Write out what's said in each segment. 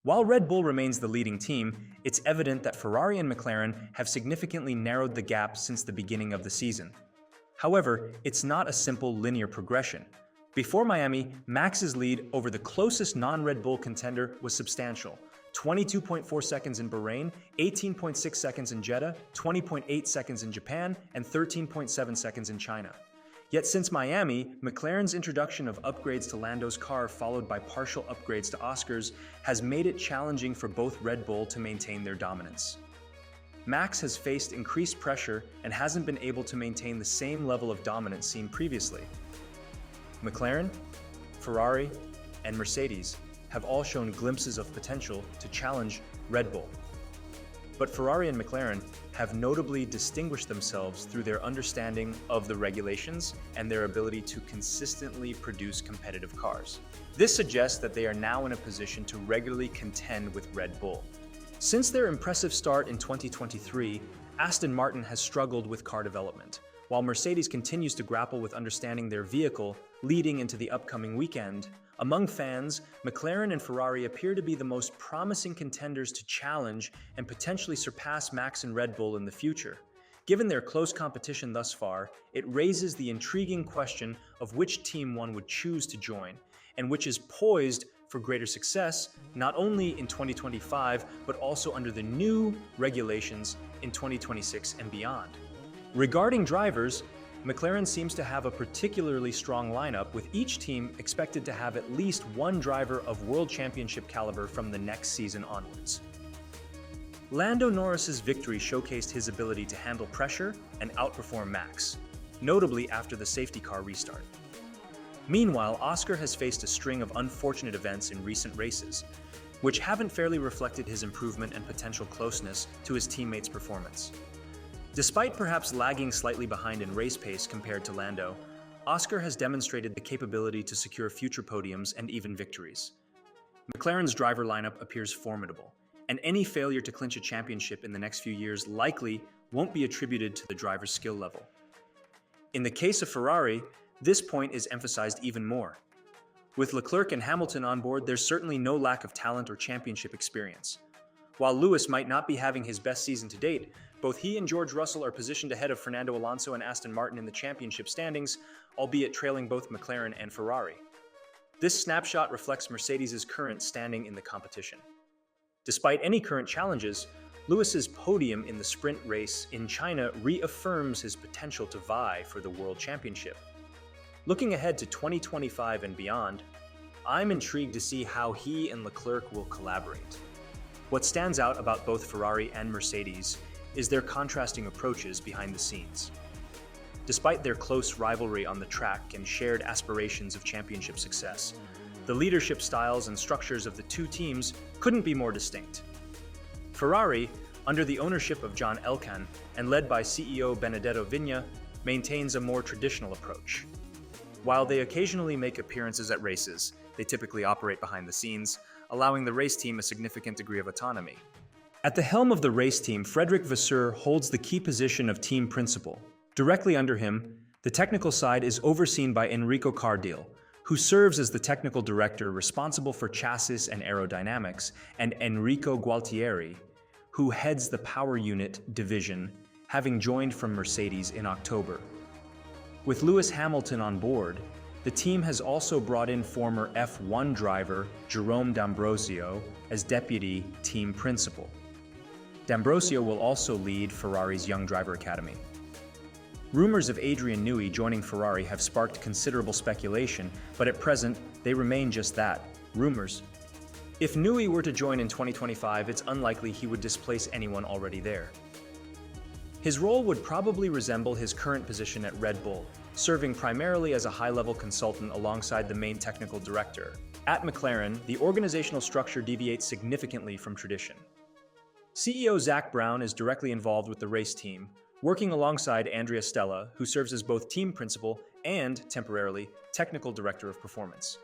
While Red Bull remains the leading team, it's evident that Ferrari and McLaren have significantly narrowed the gap since the beginning of the season. However, it's not a simple linear progression. Before Miami, Max's lead over the closest non-Red Bull contender was substantial. 22.4 seconds in Bahrain, 18.6 seconds in Jeddah, 20.8 seconds in Japan, and 13.7 seconds in China. Yet since Miami, McLaren's introduction of upgrades to Lando's car followed by partial upgrades to Oscar's has made it challenging for both Red Bull to maintain their dominance. Max has faced increased pressure and hasn't been able to maintain the same level of dominance seen previously. McLaren, Ferrari, and Mercedes have all shown glimpses of potential to challenge Red Bull. But Ferrari and McLaren have notably distinguished themselves through their understanding of the regulations and their ability to consistently produce competitive cars. This suggests that they are now in a position to regularly contend with Red Bull. Since their impressive start in 2023, Aston Martin has struggled with car development, while Mercedes continues to grapple with understanding their vehicle leading into the upcoming weekend. Among fans, McLaren and Ferrari appear to be the most promising contenders to challenge and potentially surpass Max and Red Bull in the future. Given their close competition thus far, it raises the intriguing question of which team one would choose to join, and which is poised for greater success, not only in 2025, but also under the new regulations in 2026 and beyond. Regarding drivers, McLaren seems to have a particularly strong lineup, with each team expected to have at least one driver of World Championship caliber from the next season onwards. Lando Norris's victory showcased his ability to handle pressure and outperform Max, notably after the safety car restart. Meanwhile, Oscar has faced a string of unfortunate events in recent races, which haven't fairly reflected his improvement and potential closeness to his teammates' performance. Despite perhaps lagging slightly behind in race pace compared to Lando, Oscar has demonstrated the capability to secure future podiums and even victories. McLaren's driver lineup appears formidable, and any failure to clinch a championship in the next few years likely won't be attributed to the driver's skill level. In the case of Ferrari, this point is emphasized even more. With Leclerc and Hamilton on board, there's certainly no lack of talent or championship experience. While Lewis might not be having his best season to date, both he and George Russell are positioned ahead of Fernando Alonso and Aston Martin in the championship standings, albeit trailing both McLaren and Ferrari. This snapshot reflects Mercedes' current standing in the competition. Despite any current challenges, Lewis's podium in the sprint race in China reaffirms his potential to vie for the World Championship. Looking ahead to 2025 and beyond, I'm intrigued to see how he and Leclerc will collaborate. What stands out about both Ferrari and Mercedes is their contrasting approaches behind the scenes. Despite their close rivalry on the track and shared aspirations of championship success, the leadership styles and structures of the two teams couldn't be more distinct. Ferrari, under the ownership of John Elkann and led by CEO Benedetto Vigna, maintains a more traditional approach. While they occasionally make appearances at races, they typically operate behind the scenes, allowing the race team a significant degree of autonomy. At the helm of the race team, Frédéric Vasseur holds the key position of team principal. Directly under him, the technical side is overseen by Enrico Cardile, who serves as the technical director responsible for chassis and aerodynamics, and Enrico Gualtieri, who heads the power unit division, having joined from Mercedes in October. With Lewis Hamilton on board, the team has also brought in former F1 driver Jerome D'Ambrosio as deputy team principal. D'Ambrosio will also lead Ferrari's Young Driver Academy. Rumors of Adrian Newey joining Ferrari have sparked considerable speculation, but at present, they remain just that, rumors. If Newey were to join in 2025, it's unlikely he would displace anyone already there. His role would probably resemble his current position at Red Bull, serving primarily as a high-level consultant alongside the main technical director. At McLaren, the organizational structure deviates significantly from tradition. CEO Zak Brown is directly involved with the race team, working alongside Andrea Stella, who serves as both team principal and, temporarily, technical director of performance.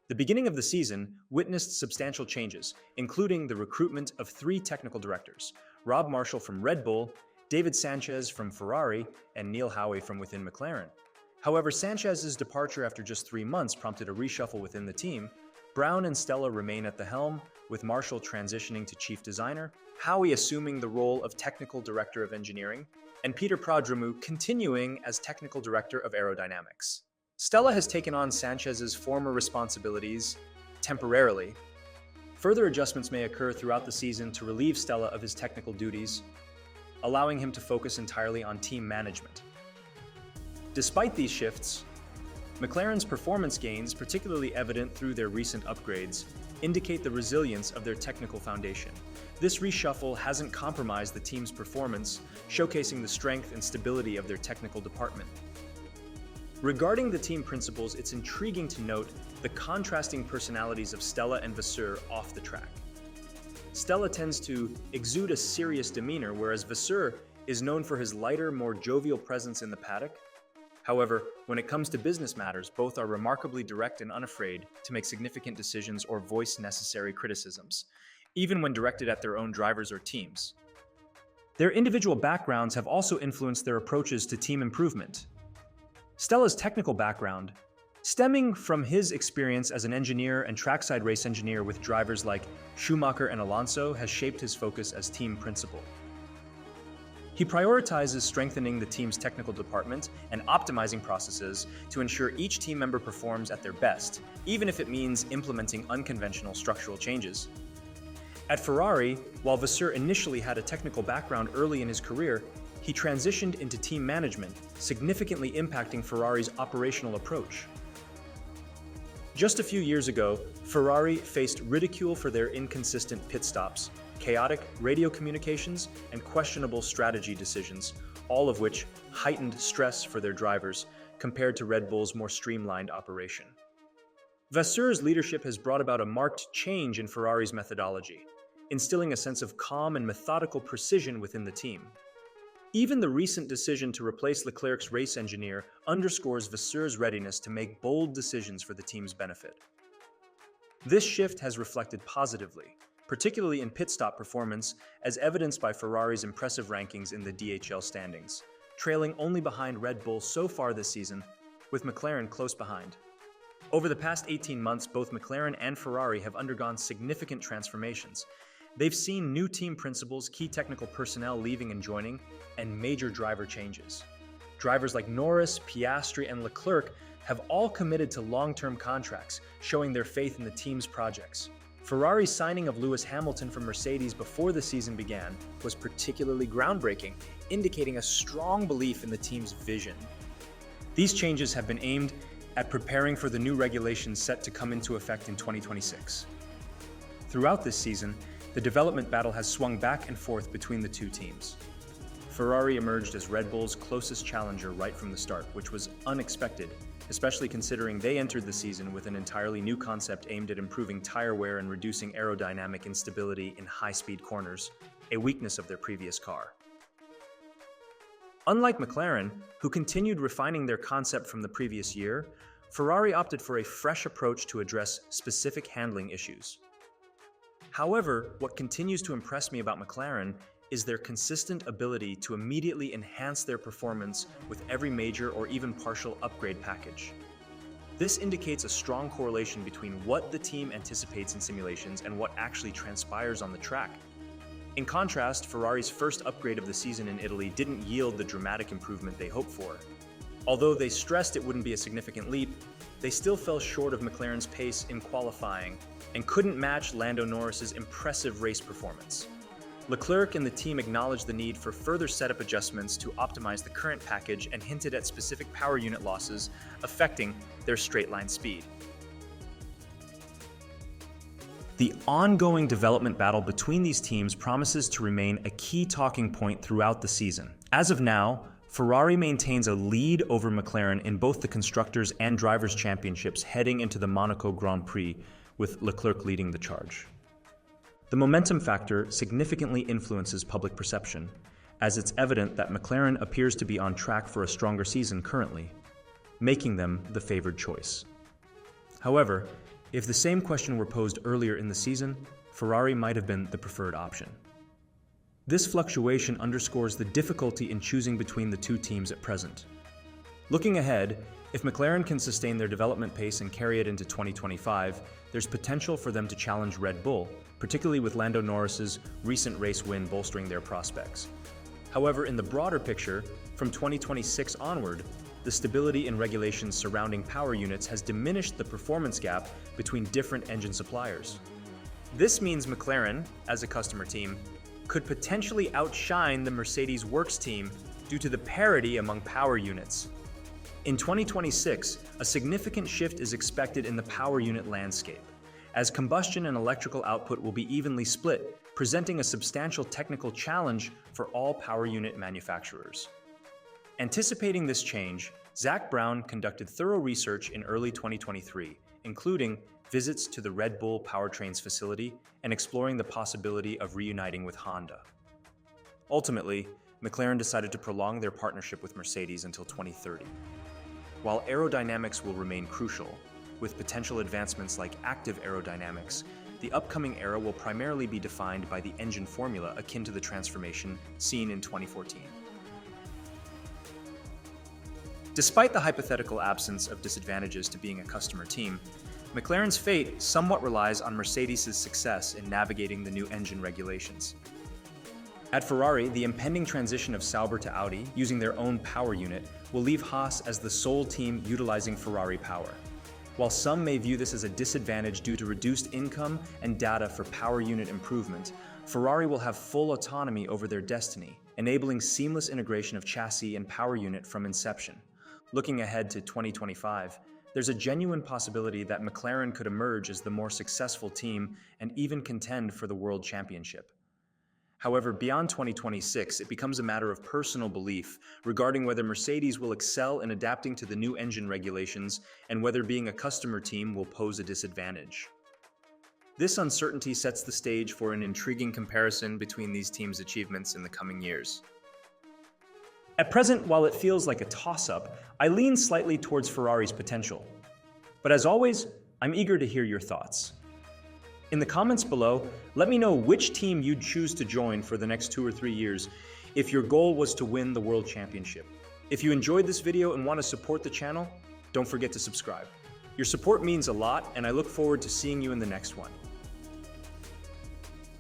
The beginning of the season witnessed substantial changes, including the recruitment of 3 technical directors: Rob Marshall from Red Bull, David Sanchez from Ferrari, and Neil Howie from within McLaren. However, Sanchez's departure after just 3 months prompted a reshuffle within the team. Brown and Stella remain at the helm, with Marshall transitioning to chief designer, Howie assuming the role of technical director of engineering, and Peter Prodromou continuing as technical director of aerodynamics. Stella has taken on Sanchez's former responsibilities temporarily. Further adjustments may occur throughout the season to relieve Stella of his technical duties, allowing him to focus entirely on team management. Despite these shifts, McLaren's performance gains, particularly evident through their recent upgrades, indicate the resilience of their technical foundation. This reshuffle hasn't compromised the team's performance, showcasing the strength and stability of their technical department. Regarding the team principals, it's intriguing to note the contrasting personalities of Stella and Vasseur off the track. Stella tends to exude a serious demeanor, whereas Vasseur is known for his lighter, more jovial presence in the paddock. However, when it comes to business matters, both are remarkably direct and unafraid to make significant decisions or voice necessary criticisms, even when directed at their own drivers or teams. Their individual backgrounds have also influenced their approaches to team improvement. Stella's technical background, stemming from his experience as an engineer and trackside race engineer with drivers like Schumacher and Alonso, has shaped his focus as team principal. He prioritizes strengthening the team's technical department and optimizing processes to ensure each team member performs at their best, even if it means implementing unconventional structural changes. At Ferrari, while Vasseur initially had a technical background early in his career, he transitioned into team management, significantly impacting Ferrari's operational approach. Just a few years ago, Ferrari faced ridicule for their inconsistent pit stops, chaotic radio communications, and questionable strategy decisions, all of which heightened stress for their drivers compared to Red Bull's more streamlined operation. Vasseur's leadership has brought about a marked change in Ferrari's methodology, instilling a sense of calm and methodical precision within the team. Even the recent decision to replace Leclerc's race engineer underscores Vasseur's readiness to make bold decisions for the team's benefit. This shift has reflected positively, particularly in pit stop performance, as evidenced by Ferrari's impressive rankings in the DHL standings, trailing only behind Red Bull so far this season, with McLaren close behind. Over the past 18 months, both McLaren and Ferrari have undergone significant transformations. They've seen new team principals, key technical personnel leaving and joining, and major driver changes. Drivers like Norris, Piastri, and Leclerc have all committed to long-term contracts, showing their faith in the team's projects. Ferrari's signing of Lewis Hamilton from Mercedes before the season began was particularly groundbreaking, indicating a strong belief in the team's vision. These changes have been aimed at preparing for the new regulations set to come into effect in 2026. Throughout this season, the development battle has swung back and forth between the two teams. Ferrari emerged as Red Bull's closest challenger right from the start, which was unexpected, especially considering they entered the season with an entirely new concept aimed at improving tire wear and reducing aerodynamic instability in high-speed corners, a weakness of their previous car. Unlike McLaren, who continued refining their concept from the previous year, Ferrari opted for a fresh approach to address specific handling issues. However, what continues to impress me about McLaren is their consistent ability to immediately enhance their performance with every major or even partial upgrade package. This indicates a strong correlation between what the team anticipates in simulations and what actually transpires on the track. In contrast, Ferrari's first upgrade of the season in Italy didn't yield the dramatic improvement they hoped for. Although they stressed it wouldn't be a significant leap, they still fell short of McLaren's pace in qualifying and couldn't match Lando Norris's impressive race performance. Leclerc and the team acknowledged the need for further setup adjustments to optimize the current package and hinted at specific power unit losses affecting their straight-line speed. The ongoing development battle between these teams promises to remain a key talking point throughout the season. As of now, Ferrari maintains a lead over McLaren in both the Constructors' and Drivers' Championships heading into the Monaco Grand Prix, with Leclerc leading the charge. The momentum factor significantly influences public perception, as it's evident that McLaren appears to be on track for a stronger season currently, making them the favored choice. However, if the same question were posed earlier in the season, Ferrari might have been the preferred option. This fluctuation underscores the difficulty in choosing between the two teams at present. Looking ahead, if McLaren can sustain their development pace and carry it into 2025, there's potential for them to challenge Red Bull, particularly with Lando Norris's recent race win bolstering their prospects. However, in the broader picture, from 2026 onward, the stability in regulations surrounding power units has diminished the performance gap between different engine suppliers. This means McLaren, as a customer team, could potentially outshine the Mercedes Works team due to the parity among power units. In 2026, a significant shift is expected in the power unit landscape, as combustion and electrical output will be evenly split, presenting a substantial technical challenge for all power unit manufacturers. Anticipating this change, Zach Brown conducted thorough research in early 2023, including visits to the Red Bull Powertrains facility and exploring the possibility of reuniting with Honda. Ultimately, McLaren decided to prolong their partnership with Mercedes until 2030. While aerodynamics will remain crucial, with potential advancements like active aerodynamics, the upcoming era will primarily be defined by the engine formula akin to the transformation seen in 2014. Despite the hypothetical absence of disadvantages to being a customer team, McLaren's fate somewhat relies on Mercedes' success in navigating the new engine regulations. At Ferrari, the impending transition of Sauber to Audi, using their own power unit, will leave Haas as the sole team utilizing Ferrari power. While some may view this as a disadvantage due to reduced income and data for power unit improvement, Ferrari will have full autonomy over their destiny, enabling seamless integration of chassis and power unit from inception. Looking ahead to 2025, there's a genuine possibility that McLaren could emerge as the more successful team and even contend for the World Championship. However, beyond 2026, it becomes a matter of personal belief regarding whether Mercedes will excel in adapting to the new engine regulations and whether being a customer team will pose a disadvantage. This uncertainty sets the stage for an intriguing comparison between these teams' achievements in the coming years. At present, while it feels like a toss-up, I lean slightly towards Ferrari's potential. But as always, I'm eager to hear your thoughts. In the comments below, let me know which team you'd choose to join for the next 2 or 3 years if your goal was to win the World Championship. If you enjoyed this video and want to support the channel, don't forget to subscribe. Your support means a lot, and I look forward to seeing you in the next one.